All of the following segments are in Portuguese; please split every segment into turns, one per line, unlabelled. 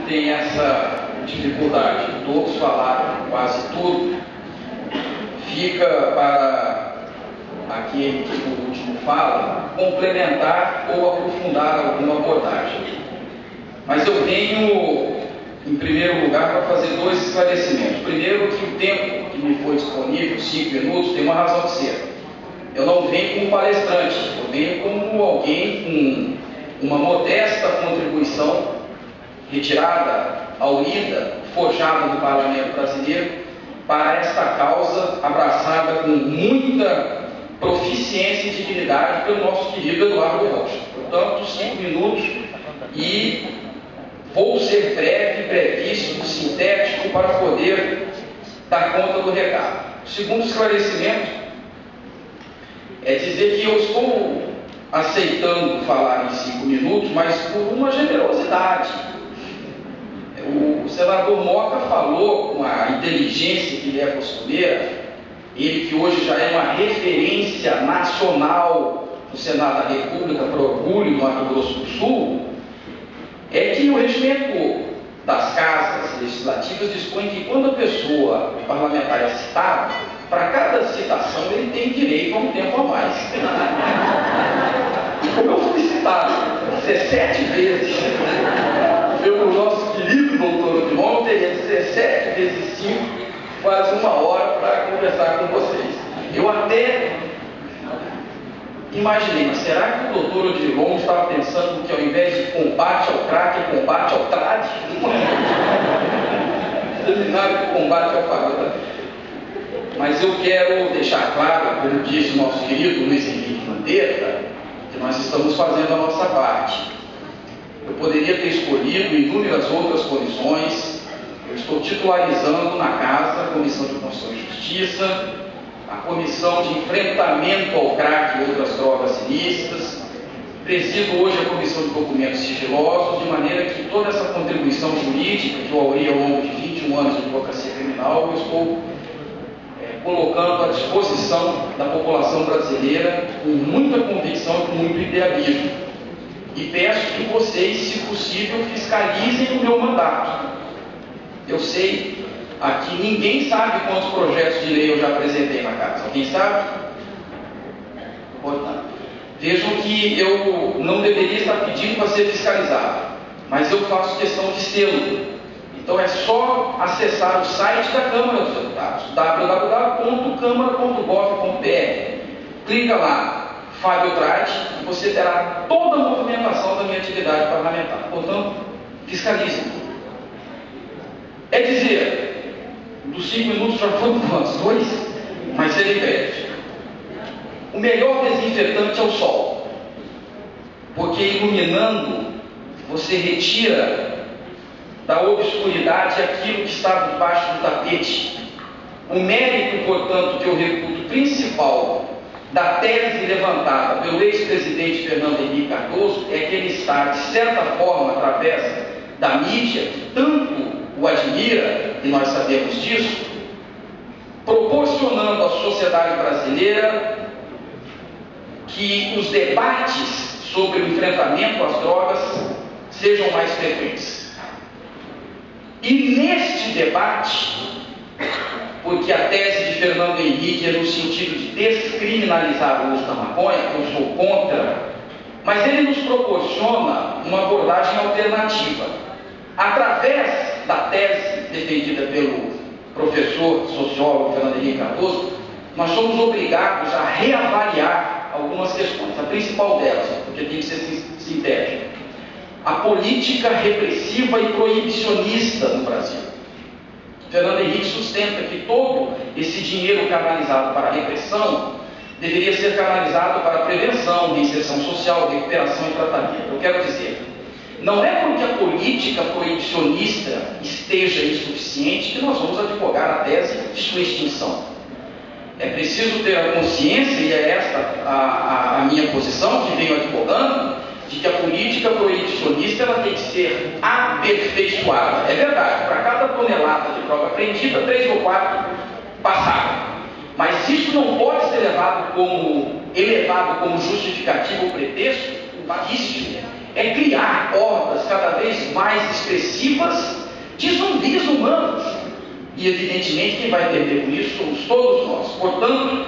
tem essa dificuldade. Todos falaram quase tudo. Fica para aquele que por último fala complementar ou aprofundar alguma abordagem. Mas eu venho, em primeiro lugar, para fazer dois esclarecimentos. Primeiro, que o tempo que me foi disponível, 5 minutos, tem uma razão de ser. Eu não venho como palestrante, eu venho como alguém com uma modesta contribuição retirada, aurida, forjada do Parlamento brasileiro para esta causa abraçada com muita proficiência e dignidade pelo nosso querido Eduardo Rocha. Portanto, 5 minutos e vou ser breve, brevíssimo, sintético para poder dar conta do recado. O segundo esclarecimento é dizer que eu estou aceitando falar em 5 minutos, mas por uma generosidade. O senador Mota falou com a inteligência que lhe é costumeira, ele que hoje já é uma referência nacional do Senado da República para orgulho do Mato Grosso do Sul, é que o regimento das casas legislativas dispõe que quando a pessoa, o parlamentar, é citado, para cada citação ele tem direito a um tempo a mais. Como eu fui citado 17 vezes pelo nosso querido doutor Odilon, eu teria 17 vezes 5, quase 1 hora para conversar com vocês. Eu até imaginei, mas será que o doutor Odilon estava pensando que ao invés de combate ao crack, é combate ao trade? Seminário de combate ao pagode. Mas eu quero deixar claro, como disse o nosso querido Luiz Henrique Mandetta, que nós estamos fazendo a nossa parte. Eu poderia ter escolhido inúmeras outras comissões. Eu estou titularizando na casa a Comissão de Constituição e Justiça, a Comissão de Enfrentamento ao Crack e outras drogas ilícitas. Presido hoje a Comissão de Documentos Sigilosos, de maneira que toda essa contribuição jurídica que eu aurei ao longo de 21 anos de advocacia criminal, eu estou colocando à disposição da população brasileira com muita convicção e com muito idealismo. E peço que vocês, se possível, fiscalizem o meu mandato. Eu sei, aqui ninguém sabe quantos projetos de lei eu já apresentei na casa. Alguém sabe? Portanto, vejam que eu não deveria estar pedindo para ser fiscalizado, mas eu faço questão de sê-lo. Então é só acessar o site da Câmara dos Deputados, www.câmara.gov.br. Clica lá, Fábio Trade, e você terá toda a movimentação da minha atividade parlamentar. Portanto, fiscalizem tudo. É dizer, dos 5 minutos já foram quantos? 2? Mas serem breves. O melhor desinfetante é o sol, porque iluminando você retira da obscuridade aquilo que está debaixo do tapete. O mérito, portanto, que eu reputo principal da tese levantada pelo ex-presidente Fernando Henrique Cardoso é que ele está, de certa forma, através da mídia, que tanto o admira, e nós sabemos disso, proporcionando à sociedade brasileira que os debates sobre o enfrentamento às drogas sejam mais frequentes. E neste debate, porque a tese de Fernando Henrique é no sentido de descriminalizar o uso da maconha, que eu sou contra, mas ele nos proporciona uma abordagem alternativa. Através da tese defendida pelo professor sociólogo Fernando Henrique Cardoso, nós somos obrigados a reavaliar algumas questões. A principal delas, porque tem que ser sintético, a política repressiva e proibicionista no Brasil. Fernando Henrique sustenta que todo esse dinheiro canalizado para a repressão deveria ser canalizado para a prevenção, reinserção social, recuperação e tratamento. Eu quero dizer, não é porque a política proibicionista esteja insuficiente que nós vamos advogar a tese de sua extinção. É preciso ter a consciência, e é esta a minha posição que venho advogando, de que a política proibicionista ela tem que ser aperfeiçoada. É verdade, para cada tonelada de droga apreendida, 3 ou 4 passaram. Mas isso não pode ser elevado como justificativo ou pretexto. Isso é criar hordas cada vez mais expressivas de zumbis humanos. E, evidentemente, quem vai perder com isso somos todos nós. Portanto,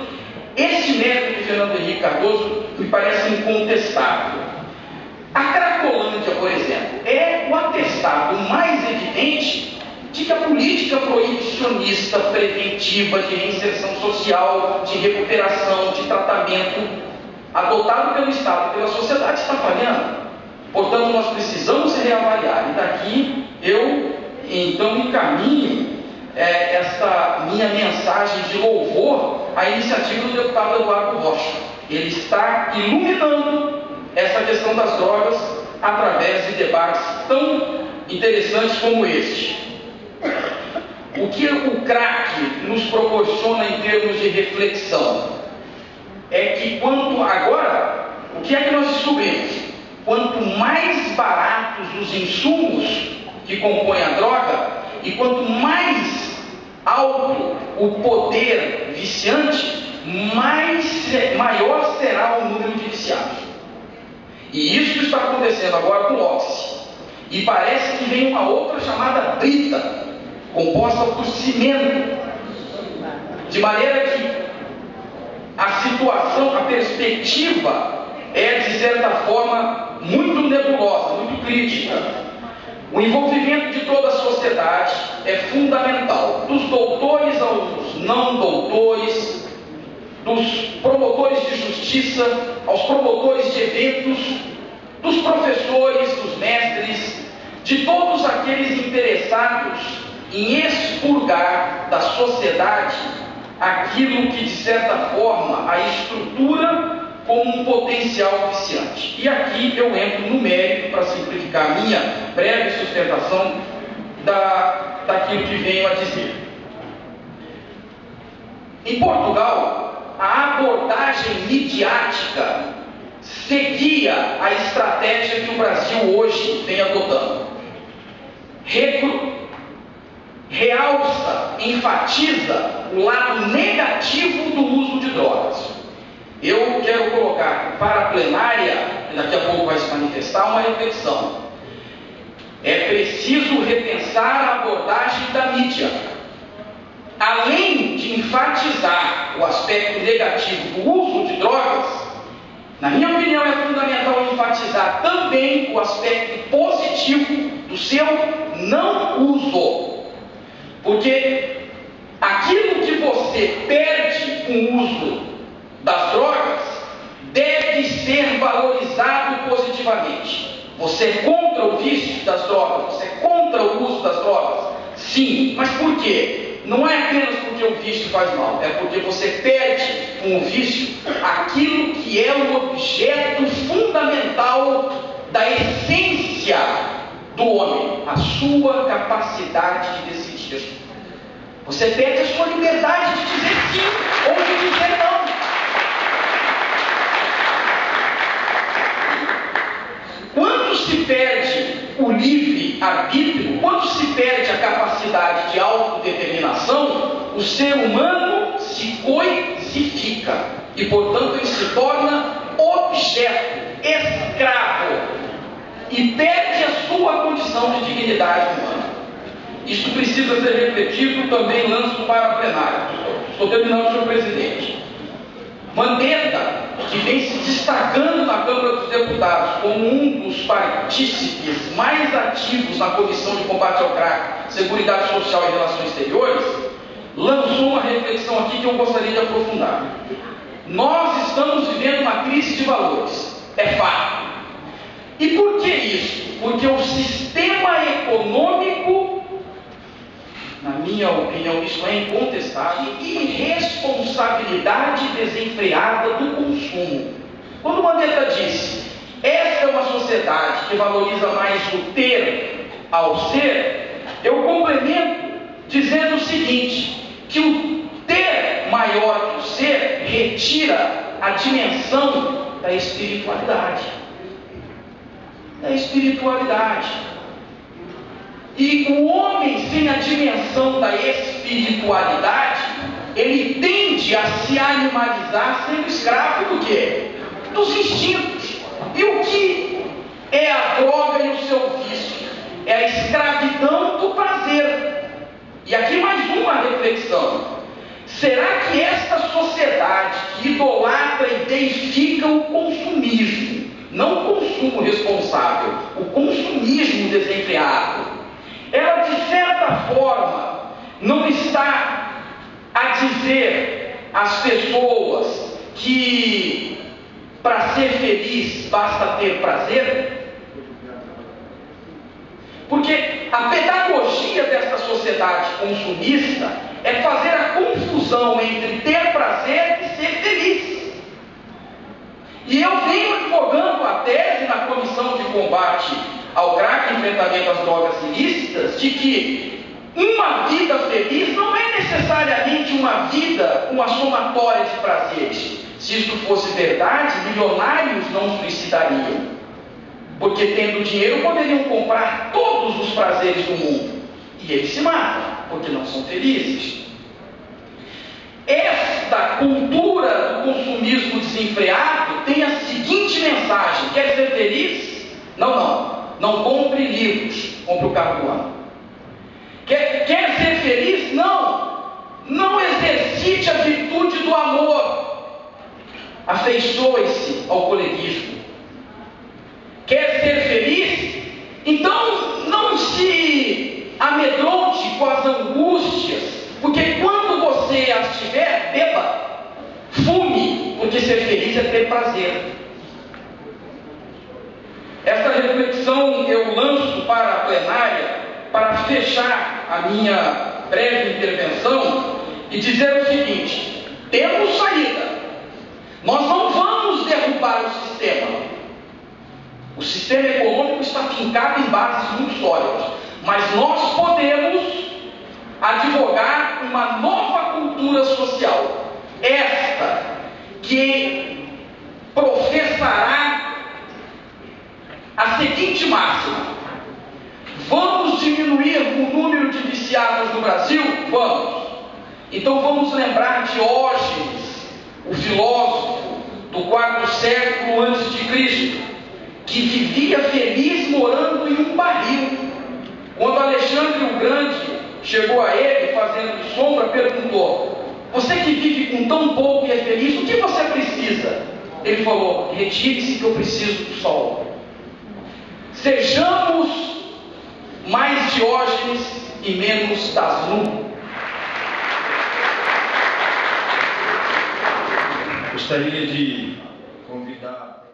esse método de Fernando Henrique Cardoso me parece incontestável. A Cracolândia, por exemplo, é o atestado mais evidente de que a política proibicionista, preventiva, de reinserção social, de recuperação, de tratamento, adotado pelo Estado e pela sociedade, está falhando. Portanto, nós precisamos reavaliar. E daqui eu, então, encaminho esta minha mensagem de louvor à iniciativa do deputado Eduardo Rocha. Ele está iluminando essa questão das drogas através de debates tão interessantes como este. O que o crack nos proporciona em termos de reflexão é que agora, o que é que nós descobrimos? Quanto mais baratos os insumos que compõem a droga e quanto mais alto o poder viciante, maior será o número de viciados. E isso está acontecendo agora com o Oxy. E parece que vem uma outra chamada brita, composta por cimento, de maneira que a situação, a perspectiva é, de certa forma, muito nebulosa, muito crítica. O envolvimento de toda a sociedade é fundamental, dos doutores aos não doutores, dos promotores de justiça aos promotores de eventos, dos professores, dos mestres, de todos aqueles interessados em expurgar da sociedade aquilo que, de certa forma, a estrutura como um potencial viciante. E aqui eu entro no mérito, para simplificar a minha breve sustentação daquilo que venho a dizer. Em Portugal, a abordagem midiática seguia a estratégia que o Brasil hoje vem adotando. Realça, enfatiza o lado negativo do uso de drogas. Eu quero colocar para a plenária, e daqui a pouco vai se manifestar, uma reflexão. É preciso repensar a abordagem da mídia. Além de enfatizar o aspecto negativo do uso de drogas, na minha opinião é fundamental enfatizar também o aspecto positivo do seu não uso. Porque aquilo que você perde com o uso das drogas deve ser valorizado positivamente. Você é contra o vício das drogas? Você é contra o uso das drogas? Sim, mas por quê? Não é apenas porque o vício faz mal, é porque você perde com o vício aquilo que é o objeto fundamental da essência do homem, a sua capacidade de decidir. Você perde a sua liberdade de dizer sim ou de dizer não. Quando se perde o livre-arbítrio, quando se perde a capacidade de autodeterminação, o ser humano se coisifica e, portanto, ele se torna objeto, escravo, e perde a sua condição de dignidade humana. Isso precisa ser refletido, também lanço para a plenária. Estou terminando, senhor presidente. Mandetta, que vem se destacando na Câmara dos Deputados como um dos partícipes mais ativos na Comissão de Combate ao Crack, Seguridade Social e Relações Exteriores, lançou uma reflexão aqui que eu gostaria de aprofundar. Nós estamos vivendo uma crise de valores, é fato. E por que isso? Porque o sistema econômico, na minha opinião, isso é incontestável, irresponsabilidade desenfreada do consumo. Quando Mandetta disse, esta é uma sociedade que valoriza mais o ter ao ser, eu complemento dizendo o seguinte, que o ter maior que o ser retira a dimensão da espiritualidade. Da espiritualidade. E o homem sem a dimensão da espiritualidade, ele tende a se animalizar sendo escravo do quê? Dos instintos. E o que é a droga e o seu vício, é a escravidão do prazer. E aqui mais uma reflexão. Será que esta sociedade que idolatra e deifica o consumismo, não o consumo responsável, o consumismo desenfreado, ela de certa forma não está a dizer às pessoas que para ser feliz basta ter prazer? Porque a pedagogia desta sociedade consumista é fazer a confusão entre ter prazer e ser feliz. E eu venho advogando a tese na Comissão de Combate ao Crack e Enfrentamento às Drogas Ilícitas de que uma vida feliz não é necessariamente uma vida com a somatória de prazeres. Se isso fosse verdade, milionários não suicidariam, porque tendo dinheiro poderiam comprar todos os prazeres do mundo, e eles se matam, porque não são felizes. Esta cultura do consumismo desenfreado tem a seguinte mensagem: quer ser feliz? Não compre livros, compre o carro do ano. Quer ser feliz? Não exercite a virtude do amor, afeiçoe-se ao coleguismo. Quer ser feliz? Então não se amedronte com as angústias, porque quando você as tiver, beba, fume, porque ser feliz é ter prazer. Esta reflexão eu lanço para a plenária, para fechar a minha breve intervenção e dizer o seguinte: temos saída. Nós não vamos derrubar o sistema. O sistema econômico está fincado em bases muito sólidas, mas nós podemos advogar uma nova cultura social, esta que professará a seguinte máxima: vamos diminuir o número de viciados no Brasil? Vamos. Então vamos lembrar Diógenes, o filósofo do 4º século antes de Cristo, que vivia feliz morando em um barril. Quando Alexandre o Grande chegou a ele, fazendo sombra, perguntou: você que vive com tão pouco e é feliz, o que você precisa? Ele falou: retire-se que eu preciso do sol. Sejamos mais Diógenes e menos Tasnum.
Gostaria de convidar